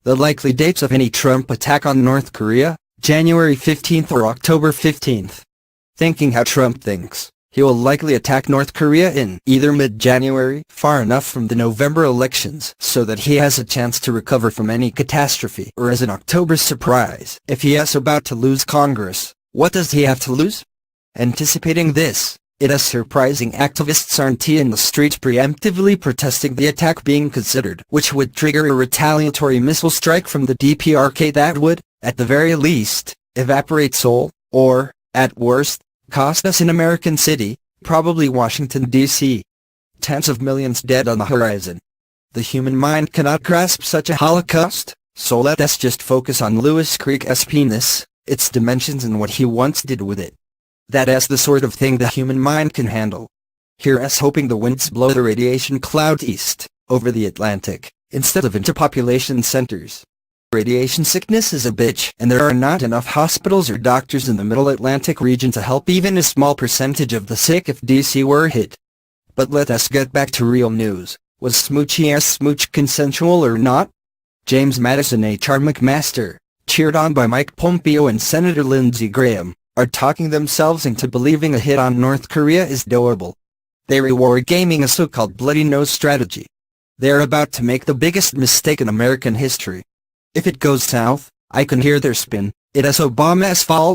The likely dates of any Trump attack on North Korea, January 15th or October 15th. Thinking how Trump thinks, he will likely attack North Korea in either mid-January, far enough from the November elections so that he has a chance to recover from any catastrophe, or as an October surprise. If he is about to lose Congress, what does he have to lose? Anticipating this, it is surprising activists aren't in the streets preemptively protesting the attack being considered, which would trigger a retaliatory missile strike from the DPRK that would, at the very least, evaporate Seoul, or, at worst, cost us an American city, probably Washington, D.C. Tens of millions dead on the horizon. The human mind cannot grasp such a holocaust, so let us just focus on Lewis Creek's penis, its dimensions and what he once did with it. That is the sort of thing the human mind can handle. Hear us hoping the winds blow the radiation cloud east, over the Atlantic, instead of into population centers. Radiation sickness is a bitch, and there are not enough hospitals or doctors in the Middle Atlantic region to help even a small percentage of the sick if DC were hit. But let us get back to real news. Was Smoochie's smooch consensual or not? James Madison H.R. McMaster, cheered on by Mike Pompeo and Senator Lindsey Graham, are talking themselves into believing a hit on North Korea is doable. They reward gaming a so-called bloody nose strategy. They are about to make the biggest mistake in American history. If it goes south, I can hear their spin, it is Obama's fault,